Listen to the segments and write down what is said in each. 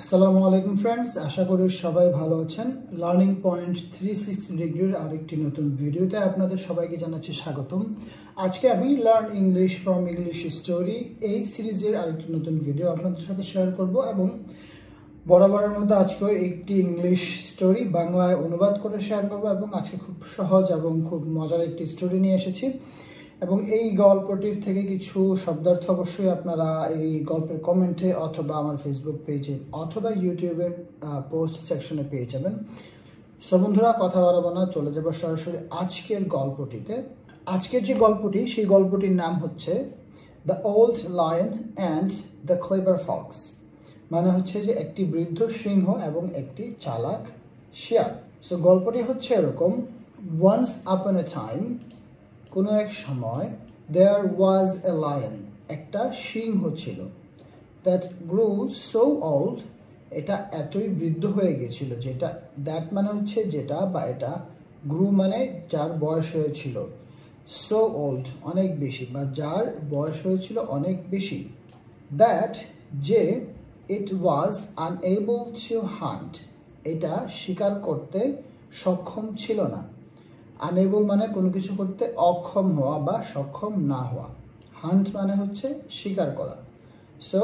আসসালামু আলাইকুম ফ্রেন্ডস, আশা করি সবাই ভালো আছেন। লার্নিং পয়েন্ট 360 ডিগ্রির আরেকটি নতুন ভিডিওতে আপনাদের সবাইকে জানাচ্ছি স্বাগতম। আজকে আমি learn English from English story এই সিরিজের আরেকটি নতুন ভিডিও আপনাদের সাথে শেয়ার করব এবং বরাবরের মধ্যে আজকেও একটি ইংলিশ স্টোরি বাংলায় অনুবাদ করে শেয়ার করব এবং আজকে খুব সহজ এবং খুব মজার একটি স্টোরি নিয়ে এসেছি এবং এই গল্পটির থেকে কিছু শব্দার্থ অবশ্যই আপনারা এই গল্পের কমেন্টে অথবা আমার ফেসবুক পেজে অথবা ইউটিউবের পোস্ট সেকশনে পেয়ে যাবেন। সো বন্ধুরা, কথা বাড়াবো না, চলে যাব সরাসরি আজকের গল্পটিতে। আজকের যে গল্পটি, সেই গল্পটির নাম হচ্ছে the old lion and the clever Fox. মানে হচ্ছে যে একটি বৃদ্ধ সিংহ এবং একটি চালাক শিয়াল। সো গল্পটি হচ্ছে এরকম: ওয়ান্স আপন এ টাইম, কোনো এক সময়, there was a lion, একটা সিংহ ছিল, that grew so old, এটা এতই বৃদ্ধ হয়ে গেছিল, যেটা that মানে হচ্ছে যেটা বা এটা, grew মানে যার বয়স হয়েছিল, so old অনেক বেশি বা যার বয়স হয়েছিল অনেক বেশি, that যে it was unable to hunt, এটা শিকার করতে সক্ষম ছিল না। আনএবল মানে কোনো কিছু করতে অক্ষম হওয়া বা সক্ষম না হওয়া। হান্ট মানে হচ্ছে শিকার করা। So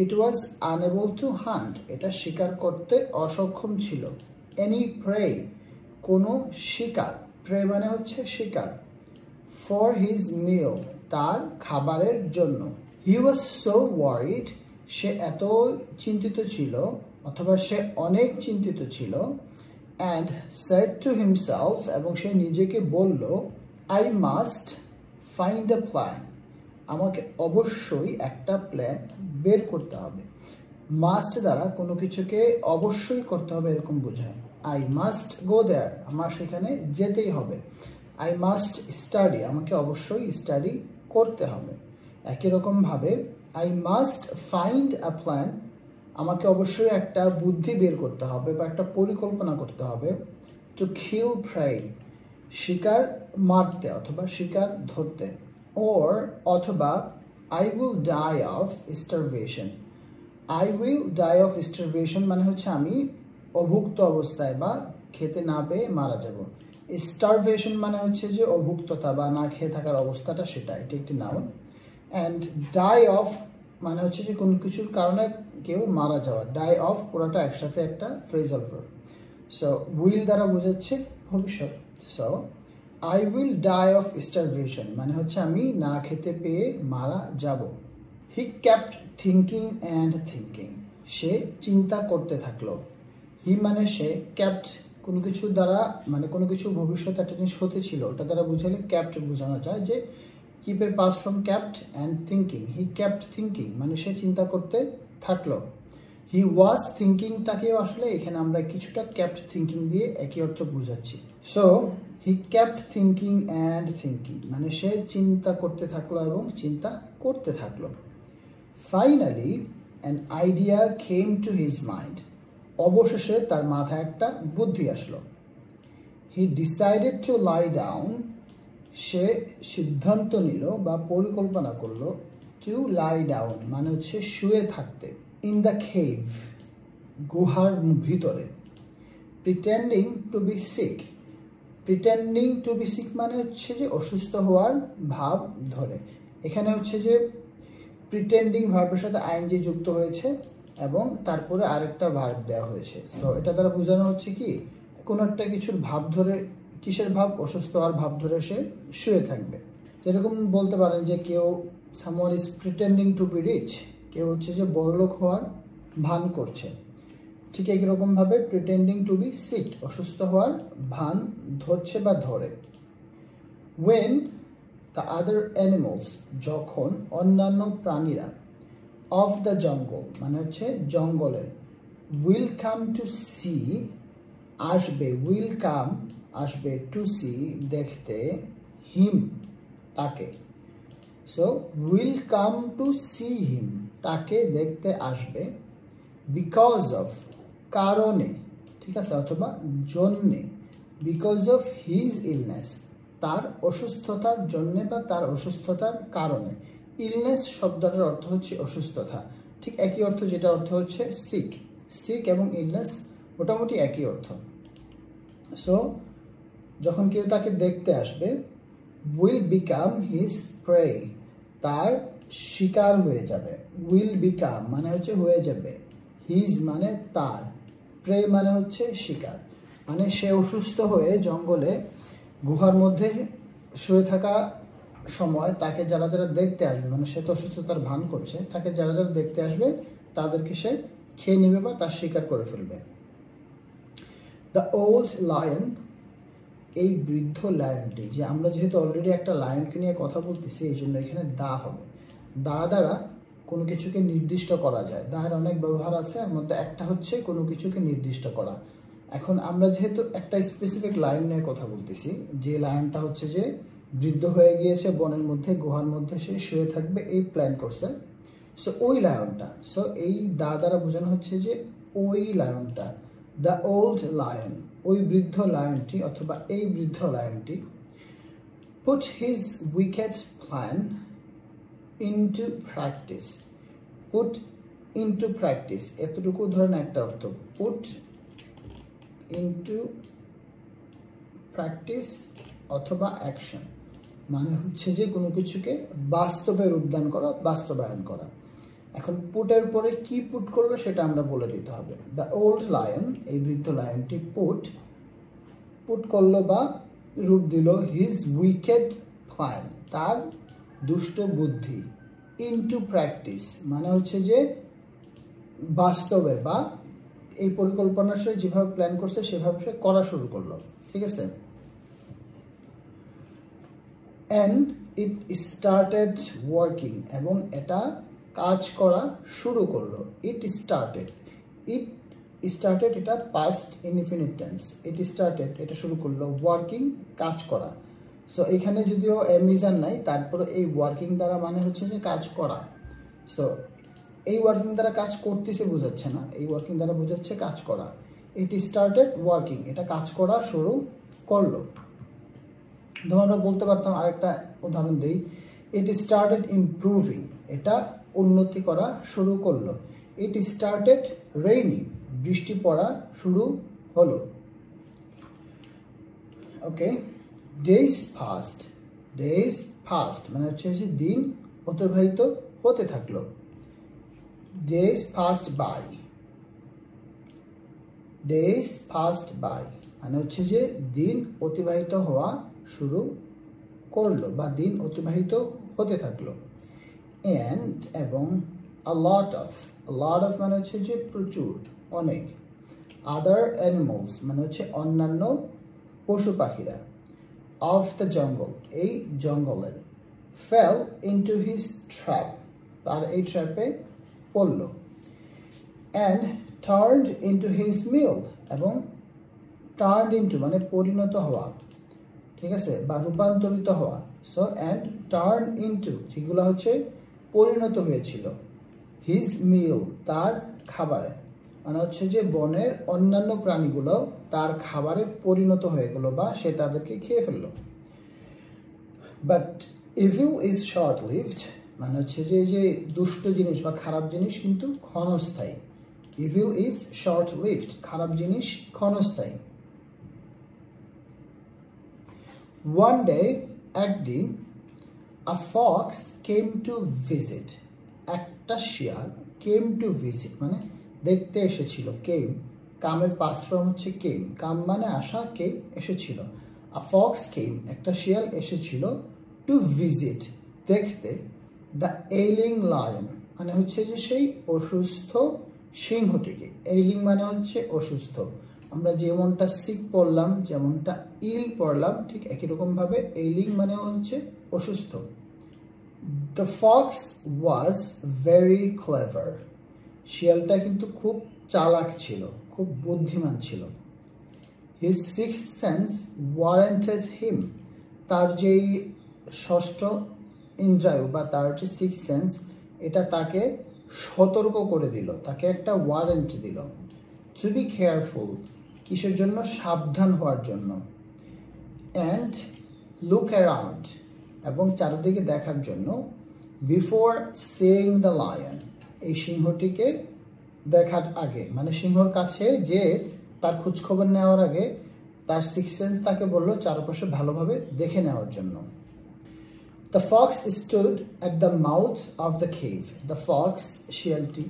it was unable to hunt, এটা শিকার করতে অসক্ষম ছিল। এনি প্রে, কোনো শিকার, প্রে মানে হচ্ছে শিকার। ফর হিজ মিল, তার খাবারের জন্য। হি ওয়াজ সো ওয়ারিড, সে এত চিন্তিত ছিল অথবা সে অনেক চিন্তিত ছিল। And said to himself, এবং সে নিজেকে বলল, I must find a plan, আমাকে অবশ্যই একটা প্ল্যান বের করতে হবে। মাস্ট দ্বারা কোনো কিছুকে অবশ্যই করতে হবে এরকম বোঝায়। I must go there, আমার সেখানে যেতেই হবে। I must study, আমাকে অবশ্যই স্টাডি করতে হবে। একই রকম ভাবে I must find a plan, আমাকে অবশ্যই একটা বুদ্ধি বের করতে হবে বা একটা পরিকল্পনা করতে হবে। টু কিল প্রে, শিকার মারতে অথবা শিকার ধরতে। ওর অথবা I will die of starvation, I will die of starvation মানে হচ্ছে আমি অভুক্ত অবস্থায় বা খেতে না পেয়ে মারা যাব। স্টারভেশন মানে হচ্ছে যে অভুক্ততা বা না খেয়ে থাকার অবস্থাটা, সেটা এটি একটি নাউন। অ্যান্ড ডাই অফ মানে হচ্ছে যে কোনো কিছুর কারণে কেউ মারা যাওয়া। ডাই অফ পুরোটা একসাথে একটা ফ্রেজাল ভার্ব। সো উইল দ্বারা বোঝাচ্ছে ভবিষ্যৎ। So I will die of starvation মানে হচ্ছে আমি না খেতে পেয়ে মারা যাব। He kept thinking and thinking, সে চিন্তা করতে থাকলো। হি মানে সে, ক্যাপ্ট কোনো কিছু দ্বারা মানে কোনো কিছু ভবিষ্যতে একটা জিনিস হতে ছিল, ওটা দ্বারা বুঝালে ক্যাপ্ট বোঝানো যায়। যে keep এর past from kept and thinking, he kept thinking মানে সে চিন্তা করতে থাকলো। he was thinking টাকেও আসলে এখানে আমরা কিছুটা kept thinking দিয়ে একই অর্থ বুঝাচ্ছি। so he kept thinking and thinking মানে সে চিন্তা করতে থাকলো এবং চিন্তা করতে থাকলো। finally an idea came to his mind, অবশেষে তার মাথায় একটা বুদ্ধি আসলো। he decided to lie down, সে সিদ্ধান্ত নিল বা পরিকল্পনা করলো। টু লাই ডাউন মানে হচ্ছে শুয়ে থাকতে। ইন দ্য কেভ, গুহার ভিতরে। Pretending to be sick, pretending to be sick মানে হচ্ছে যে অসুস্থ হওয়ার ভাব ধরে। এখানে হচ্ছে যে প্রিটেন্ডিং ভার্বের সাথে আইএনজি যুক্ত হয়েছে এবং তারপরে আরেকটা ভার্ব দেওয়া হয়েছে। সো এটা দ্বারা বোঝানো হচ্ছে কি কোনো একটা কিছুর ভাব ধরে, কিসের ভাব? অসুস্থ হওয়ার ভাব ধরে সে শুয়ে থাকবে। যেরকম বলতে পারেন যে কেউ someone is pretending to be rich, কেউ হচ্ছে যে বড়লোক হওয়ার ভান করছে। ঠিক একই রকম ভাবে প্রিটেন্ডিং টু বি সিক, অসুস্থ হওয়ার ভান ধরছে বা ধরে। ওয়েন দ্য আদার অ্যানিমালস, যখন অন্যান্য প্রাণীরা, অফ দ্য জঙ্গল মানে হচ্ছে জঙ্গলের, উইল কাম টু সি আসবে, উইল কাম আসবে, টু সি দেখতে, হিম তাকে। So will come to see him তাকে দেখতে আসবে। বিকজ অফ কারণে, ঠিক আছে, অথবা জন্যে। বিকজ অফ হিজ ইলনেস তার অসুস্থতার জন্যে বা তার অসুস্থতার কারণে। ইলনেস শব্দটার অর্থ হচ্ছে অসুস্থতা, ঠিক একই অর্থ যেটা অর্থ হচ্ছে সিক। সিক এবং ইলনেস মোটামুটি একই অর্থ। সো যখন কেউ তাকে দেখতে আসবে, উইল বিকাম হিজ প্রে, তার শিকার হয়ে যাবে। উইল বিকাম মানে হচ্ছে হয়ে যাবে, হিজ মানে তার, প্রে মানে হচ্ছে শিকার। মানে সে অসুস্থ হয়ে জঙ্গলে গুহার মধ্যে শুয়ে থাকা সময় তাকে যারা যারা দেখতে আসবে, মানে সে তো অসুস্থতার ভান করছে, তাকে যারা যারা দেখতে আসবে তাদেরকে সে খেয়ে নেবে বা তার শিকার করে ফেলবে। দ্য ওল্ড লায়ন, এই বৃদ্ধ লায়নটি, যে আমরা যেহেতু অলরেডি একটা লায়নকে নিয়ে কথা বলতেছি এই জন্য এখানে দা হবে। দা দ্বারা কোনো কিছুকে নির্দিষ্ট করা যায়, দায়ের অনেক ব্যবহার আছে, এর মধ্যে একটা হচ্ছে কোনো কিছুকে নির্দিষ্ট করা। এখন আমরা যেহেতু একটা স্পেসিফিক লায়ন নিয়ে কথা বলতেছি, যে লায়নটা হচ্ছে যে বৃদ্ধ হয়ে গিয়েছে, বনের মধ্যে গুহার মধ্যে সে শুয়ে থাকবে এই প্ল্যান করছে, সো ওই লায়নটা, সো এই দা দ্বারা বোঝানো হচ্ছে যে ওই লায়নটা, দ্য ওল্ড লায়ন, ওই বৃদ্ধ লায়নটি অথবা এই বৃদ্ধ লায়নটি, put his wicked plan into practice. Put into practice এতটুকু ধরনের একটা অর্থ, পুট ইনটু প্র্যাকটিস অথবা অ্যাকশন, মানে হচ্ছে যে কোনো কিছুকে বাস্তবে রূপদান করা, বাস্তবায়ন করা। এখন পুটের পরে কি পুট করলো সেটা আমরা বলে দিতে হবে। দ্য ওল্ড লায়ন, এই বৃদ্ধ লায়নটি পুট করলো বা রূপ দিল হিজ উইকেড প্ল্যান, তার দুষ্ট বুদ্ধি, ইনটু প্র্যাকটিস মানে হচ্ছে যে বাস্তবে বা এই পরিকল্পনা সে যেভাবে প্ল্যান করছে সেভাবে সে করা শুরু করলো, ঠিক আছে। and it started working, এবং এটা কাজ করা শুরু করলো। it started এটা past indefinite tense, it started এটা শুরু করলো, working কাজ করা। সো এখানে যদিও এমিজান নাই, তারপরে এই ওয়ার্কিং দ্বারা মানে হচ্ছে যে কাজ করা। সো এই ওয়ার্কিং দ্বারা কাজ করতেছে বোঝাচ্ছে না, এই ওয়ার্কিং দ্বারা বোঝাচ্ছে কাজ করা। it started working, এটা কাজ করা শুরু করলো। আমরা বলতে পারতাম আরেকটা উদাহরণ দেই, it started improving, এটা উন্নতি করা শুরু করলো। it started raining, বৃষ্টি পড়া শুরু হলো। ওকে, days passed মানে হচ্ছে যে দিন অতিবাহিত হতে থাকলো। days passed by মানে হচ্ছে যে দিন অতিবাহিত হওয়া শুরু করলো বা দিন অতিবাহিত হতে থাকলো। and এবং a lot of মানে হচ্ছে যে প্রচুর, অনেক। other animals মানে হচ্ছে অন্যান্য পশু পাখিরা। of the jungle এই জঙ্গলের। fell into his trap তার এই ট্র্যাপে পড়লো। and turned into his meal এবং turned into মানে পরিণত হওয়া, ঠিক আছে, বা রূপান্তরিত হওয়া। সো and turn into যেগুলো হচ্ছে পরিণত হয়েছিল, his meal তার খাবারে, মানে হচ্ছে যে বনের অন্যান্য প্রাণীগুলো তার খাবারে পরিণত হয়ে গেল বা সে তাদেরকে খেয়ে ফেললো। But evil is short lived মানে হচ্ছে যে যে দুষ্ট জিনিস বা খারাপ জিনিস কিন্তু ক্ষণস্থায়ী। evil is short lived, খারাপ জিনিস ক্ষণস্থায়ী। one day একদিন a fox came to visit, একটা শিয়াল came to visit মানে দেখতে এসেছিল। came, কামের পাস্ট ফর্ম হচ্ছে came, কাম মানে আসা, came এসেছিল। a fox came একটা শিয়াল এসেছিল to visit দেখতে the ailing lion মানে হচ্ছে যে সেই অসুস্থ সিংহটিকে। ailing মানে হচ্ছে অসুস্থ, আমরা যেমনটা সিক পড়লাম যেমনটা ইল পড়লাম ঠিক একই রকম ভাবে ailing মানে হচ্ছে অসুস্থ। the fox was very clever শিয়ালটা কিন্তু খুব চালাক ছিল, খুব বুদ্ধিমান ছিল। his sixth sense warranted him তার যেই ষষ্ঠ ইন্দ্রিয় বা তার যে সিক্স সেন্স এটা তাকে সতর্ক করে দিল, তাকে একটা ওয়ারেন্ট দিল। to be careful কিসের জন্য? সাবধান হওয়ার জন্য। and look around এবং চারদিকে দেখার জন্য। before seeing the lion এই সিংহটিকে দেখার আগে, মানে সিংহর কাছে যে তার খোঁজ খবর নেওয়ার আগে তার সিক্স সেন্স তাকে বলল চারপাশে ভালোভাবে দেখে নেওয়ার জন্য। The fox stood at the mouth of the cave. The fox, শিয়ালটি,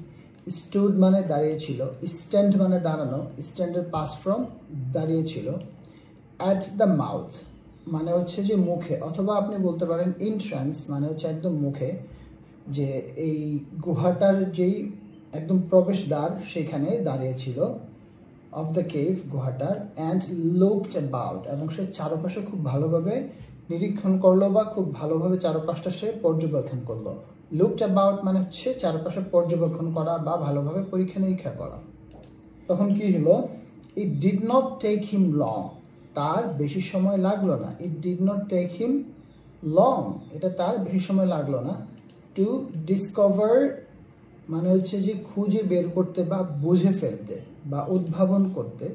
stood মানে দাঁড়িয়েছিল, stand মানে দাঁড়ানো, স্ট্যান্ডের পাস্ট ফর্ম দাঁড়িয়েছিল, at the mouth মানে হচ্ছে যে মুখে, অথবা আপনি বলতে পারেন এন্ট্রান্স মানে হচ্ছে একদম মুখে, যে এই গুহাটার যেই একদম প্রবেশদ্বার সেখানে দাঁড়িয়েছিল, অফ দ্য কেভ গুহাটার, অ্যান্ড লুকড অ্যাবাউট এবং সে চারপাশে খুব ভালোভাবে নিরীক্ষণ করলো বা খুব ভালোভাবে চারপাশটা সে পর্যবেক্ষণ করলো। লুকড অ্যাবাউট মানে হচ্ছে চারপাশে পর্যবেক্ষণ করা বা ভালোভাবে পরীক্ষা নিরীক্ষা করা। তখন কি হলো? It did not take him long, তার বেশি সময় লাগলো না। It did not take him long, এটা তার বেশি সময় লাগলো না। টু ডিসকভার মানে হচ্ছে যে খুঁজে বের করতে বা বুঝে ফেলতে বা উদ্ভাবন করতে,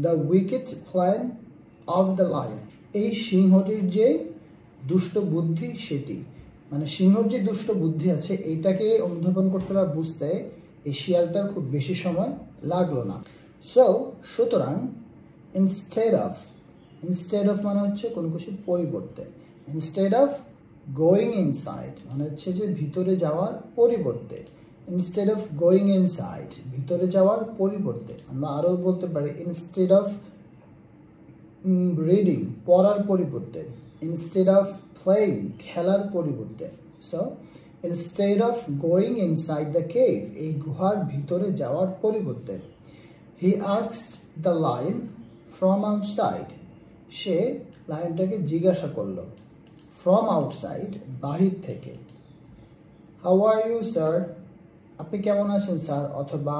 the wicket plan of the lion, এই সিংহটির যে দুষ্ট বুদ্ধি সেটি, মানে সিংহর যে দুষ্ট বুদ্ধি আছে এইটাকে অনুধাবন করতে বা বুঝতে এই শিয়ালটার খুব বেশি সময় লাগলো না। সুতরাং ইনস্টেড অফ মানে হচ্ছে কোনো কিছুর পরিবর্তে, ইনস্টেড অফ গোয়িং ইনসাইড মানে হচ্ছে যে ভিতরে যাওয়ার পরিবর্তে, ইনস্টেড অফ গোয়িং ইনসাইড ভিতরে যাওয়ার পরিবর্তে, আমরা আরও বলতে পারি ইনস্টেড অফ রিডিং পড়ার পরিবর্তে, ইনস্টেড অফ প্লেয়িং খেলার পরিবর্তে। So instead of going inside the cave এই গুহার ভিতরে যাওয়ার পরিবর্তে, he asked the lion from outside, সে লায়নটাকে জিজ্ঞাসা করলো, ফ্রম আউটসাইড বাহির থেকে, হাউ আর ইউ স্যার, আপনি কেমন আছেন স্যার, অথবা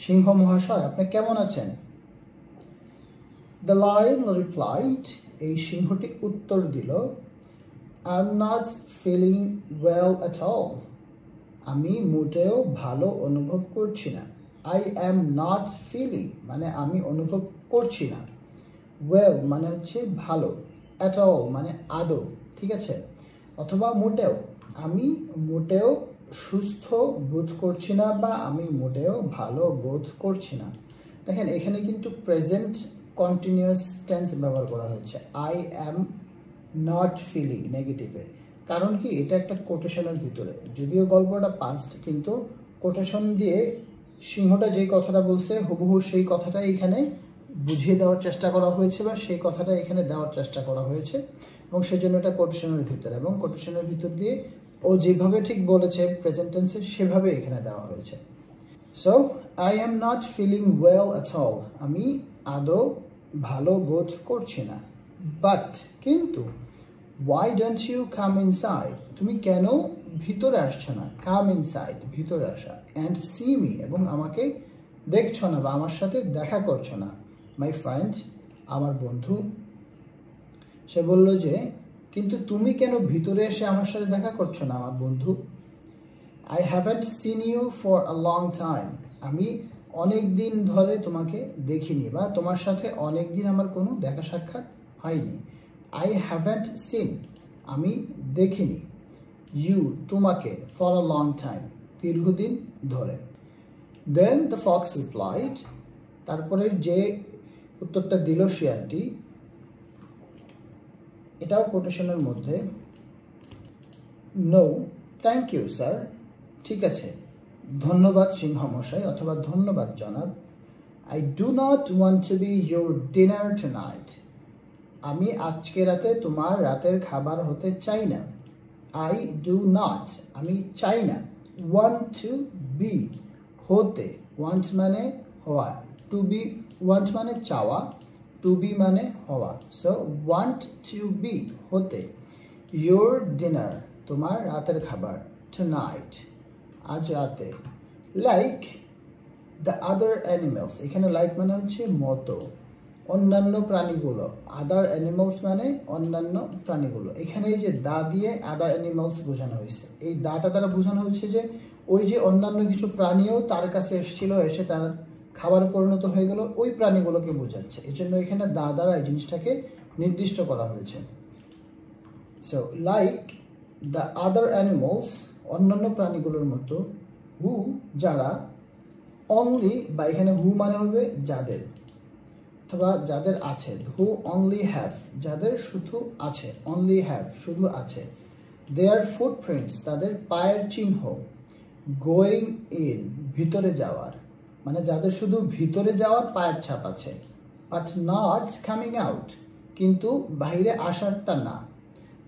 সিংহ মহাশয় আপনি কেমন আছেন। দ্য লায়ন রিপ্লাইড, এই সিংহটি উত্তর দিল, I am not feeling well at all, আমি মোটেও ভালো অনুভব করছি না। আই অ্যাম নট ফিলিং মানে আমি অনুভব করছি না, ওয়েল মানে হচ্ছে ভালো, অ্যাট অল মানে আদৌ, ঠিক আছে, অথবা মোটেও, আমি মোটেও সুস্থ বোধ করছি না বা আমি মোটেও ভালো বোধ করছি না। দেখেন এখানে কিন্তু প্রেজেন্ট কন্টিনিউয়াস টেন্স ব্যবহার করা হয়েছে, আই অ্যাম নট ফিলিং নেগেটিভে, কারণ কি এটা একটা কোটেশনের ভিতরে, যদিও গল্পটা পাস্ট কিন্তু কোটেশন দিয়ে সিংহটা যেই কথাটা বলছে হুবহু সেই কথাটা এখানে বুঝিয়ে দেওয়ার চেষ্টা করা হয়েছে বা সেই কথাটা এখানে দেওয়ার চেষ্টা করা হয়েছে, এবং সেজন্য এটা কোটেশনের ভিতরে, এবং কোটেশনের ভিতর দিয়ে ও যেভাবে ঠিক বলেছে প্রেজেন্ট টেন্সে সেভাবে এখানে দেওয়া হয়েছে। So I am not feeling well at all, আমি আদৌ ভালো বোধ করছি না। বাট কিন্তু, why don't you come inside, তুমি কেন ভিতরে আসছো না, কাম ইনসাইড ভিতরে আসা, অ্যান্ড সি মি এবং আমাকে দেখছো না বা আমার সাথে দেখা করছো না, মাই ফ্রেন্ড আমার বন্ধু। সে বলল যে কিন্তু তুমি কেন ভিতরে এসে আমার সাথে দেখা করছো না আমার বন্ধু। I haven't seen you for a long time, আমি অনেক দিন ধরে তোমাকে দেখিনি বা তোমার সাথে অনেক দিন আমার কোনো দেখা সাক্ষাৎ হয়নি। আই হ্যাভেন্ট সিন আমি দেখিনি, ইউ তোমাকে, ফর আ লং টাইম দীর্ঘদিন ধরে। দেন দ্য ফক্স রিপ্লাইড, তারপরে যে উত্তরটা দিল শিয়ালটি, এটাও কোটেশনের মধ্যে, নো থ্যাংক ইউ স্যার, ঠিক আছে ধন্যবাদ সিংহ মশাই অথবা ধন্যবাদ জনাব। I do not want to B your dinner tonight, আমি আজকে রাতে তোমার রাতের খাবার হতে চাই না। আই ডু নট আমি চাই না, ওয়ান্ট টু বি হতে, ওয়ান্ট মানে হওয়া, টু বি ওয়ান্ট মানে চাওয়া, টু বি মানে হওয়া। সো ওয়ান্ট টু বি হতে, ইউর ডিনার তোমার রাতের খাবার, টুনাইট আজ রাতে, লাইক দ্য আদার অ্যানিমেলস, এখানে লাইক মানে হচ্ছে মতো, অন্যান্য প্রাণীগুলো, আদার অ্যানিমালস মানে অন্যান্য প্রাণীগুলো। এখানে এই যে দা দিয়ে আদার অ্যানিমালস বোঝানো হয়েছে, এই দাটা দ্বারা বোঝানো হচ্ছে যে ওই যে অন্যান্য কিছু প্রাণীও তার কাছে এসেছিল, এসে তার খাবার পরিণত হয়ে গেল, ওই প্রাণীগুলোকে বোঝাচ্ছে, এই জন্য এখানে দা দ্বারা এই জিনিসটাকে নির্দিষ্ট করা হয়েছে। So like the other animals অন্যান্য প্রাণীগুলোর মতো, হু যারা, অনলি বা এখানে হু মানে হবে যাদের, অথবা যাদের আছে, হু অনলি হ্যাভ, যাদের শুধু আছে, অনলি হ্যাভ শুধু আছে, দেয়ার ফুটপ্রিন্টস তাদের পায়ের চিহ্ন, গোয়িং ইন ভিতরে যাওয়ার, মানে যাদের শুধু ভিতরে যাওয়ার পায়ের ছাপ আছে, বাট নট কামিং আউট কিন্তু বাইরে আসারটা না,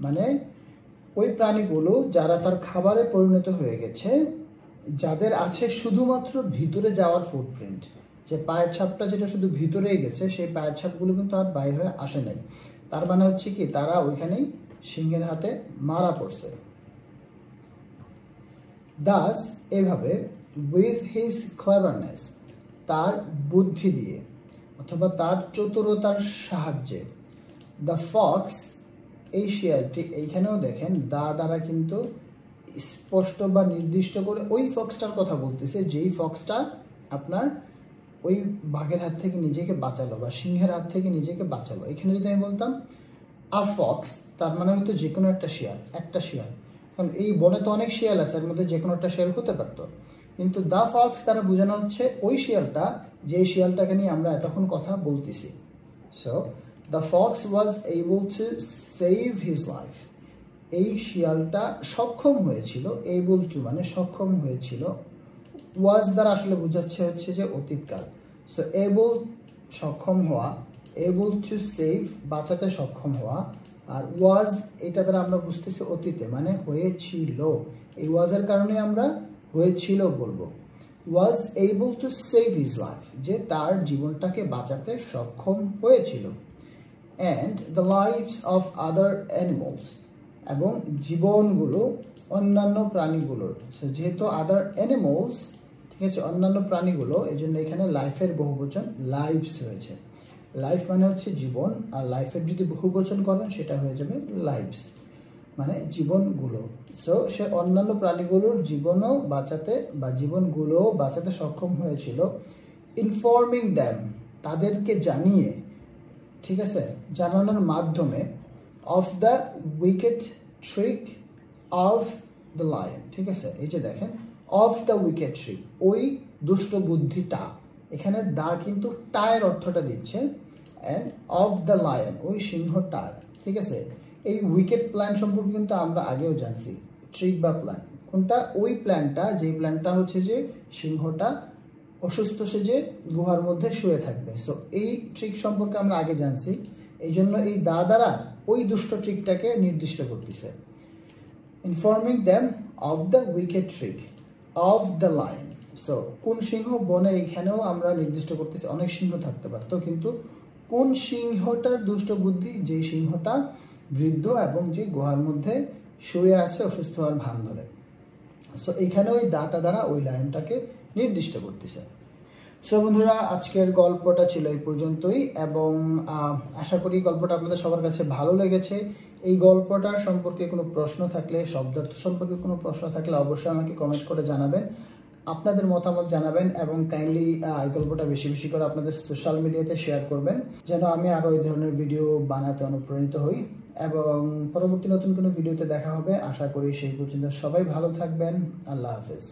মানে ওই প্রাণীগুলো যারা তার খাবারে পরিণত হয়ে গেছে, যাদের আছে শুধুমাত্র ভিতরে যাওয়ার ফুটপ্রিন্ট, যে পায়ের ছাপটা যেটা শুধু ভিতরেই গেছে, সেই পায়ের ছাপগুলো কিন্তু আর বাইরে হয়ে আসে নাই। তার মানে হচ্ছে কি তারা ওইখানেই সিংহের হাতে মারা পড়ছে। দাস এভাবে, উইথ হিজ ক্লেভারনেস তার বুদ্ধি দিয়ে অথবা তার চতুরতার সাহায্যে, দ্য ফক্স এই শিয়ালটি, এইখানেও দেখেন দা দ্বারা কিন্তু স্পষ্ট বা নির্দিষ্ট করে ওই ফক্সটার কথা বলতেছে, যেই ফক্সটা আপনার ওই বাঘের হাত থেকে নিজেকে বাঁচালো বা সিংহের হাত থেকে নিজেকে বাঁচালো। এখানে যদি আমি বলতাম আ ফক্স, তার মানে হয়তো যে কোনো একটা শিয়াল, একটা শিয়াল, কারণ এই বনে তো অনেক শিয়াল আছে, এর মধ্যে যে কোনো একটা শিয়াল হতে পারতো, কিন্তু দ্য ফক্স দ্বারা বোঝানো হচ্ছে ওই শিয়ালটা, যে শিয়ালটাকে নিয়ে আমরা এতক্ষণ কথা বলতেছি। So the Fox was able to save his life, এই শিয়ালটা সক্ষম হয়েছিল, এবল টু মানে সক্ষম হয়েছিল, ওয়াজ দ্বারা আসলে বোঝাচ্ছে হচ্ছে যে অতীতকাল। সো এবল সক্ষম হওয়া, এবল টু সেভ বাঁচাতে সক্ষম হওয়া, আর ওয়াজ এটা দ্বারা আমরা বুঝতেছি অতীতে, মানে হয়েছিল, এই ওয়াজের কারণে আমরা হয়েছিল বলবো। Was able to save his life, যে তার জীবনটাকে বাঁচাতে সক্ষম হয়েছিল। And the lives of other animals, এবং জীবনগুলো অন্যান্য প্রাণীগুলোর, যেহেতু আদার অ্যানিমালস, ঠিক আছে, অন্যান্য প্রাণীগুলো, এই জন্য এখানে লাইফের বহুবচন লাইভস হয়েছে। লাইফ মানে হচ্ছে জীবন, আর লাইফের যদি বহুবচন করেন সেটা হয়ে যাবে লাইভস, মানে জীবনগুলো। সো সে অন্যান্য প্রাণীগুলোর জীবনও বাঁচাতে বা জীবনগুলো বাঁচাতে সক্ষম হয়েছিল। ইনফর্মিং দ্যাম তাদেরকে জানিয়ে, ঠিক আছে, জানানোর মাধ্যমে, of the wicket trick of the lion, ঠিক আছে, এই যে দেখেন অফ দ্য উইকেট ট্রিক, ওই দুষ্ট বুদ্ধিটা, এখানে দা কিন্তু টায়ের অর্থটা দিচ্ছে, অ্যান্ড অফ দ্য লায়ন ওই সিংহটা, ঠিক আছে। এই উইকেট প্ল্যান সম্পর্কে কিন্তু আমরা আগেও জানছি, ট্রিক বা প্ল্যান কোনটা, ওই প্ল্যানটা, যে প্ল্যানটা হচ্ছে যে সিংহটা অসুস্থ সেজে গুহার মধ্যে শুয়ে থাকবে। সো এই ট্রিক সম্পর্কে আমরা আগে জানছি, এই জন্য এই দা দ্বারা ওই দুষ্ট ট্রিকটাকে নির্দিষ্ট করতেছে। Informing them of the wicket trick of the lion. So কোন সিংহ বনে, এখানেও আমরা নির্দিষ্ট করতেছি, অনেক সিংহ থাকতে পারতো, কিন্তু কোন সিংহটার দুষ্ট বুদ্ধি, যে সিংহটা বৃদ্ধ এবং যে গুহার মধ্যে শুয়ে আছে অসুস্থ হওয়ার ভান ধরে। সো এখানে ওই দাটা দ্বারা ওই লায়নটাকে নির্দিষ্ট করতেছে। সো বন্ধুরা, আজকের গল্পটা ছিল এই পর্যন্তই, এবং আশা করি গল্পটা আপনাদের সবার কাছে ভালো লেগেছে। এই গল্পটার সম্পর্কে কোনো প্রশ্ন থাকলে, শব্দার্থ সম্পর্কে কোনো প্রশ্ন থাকলে অবশ্যই আমাকে কমেন্ট করে জানাবেন, আপনাদের মতামত জানাবেন, এবং কাইন্ডলি এই গল্পটা বেশি বেশি করে আপনাদের সোশ্যাল মিডিয়াতে শেয়ার করবেন, যেন আমি আরও এই ধরনের ভিডিও বানাতে অনুপ্রাণিত হই। এবং পরবর্তী নতুন কোনো ভিডিওতে দেখা হবে, আশা করি সেই পর্যন্ত সবাই ভালো থাকবেন। আল্লাহ হাফেজ।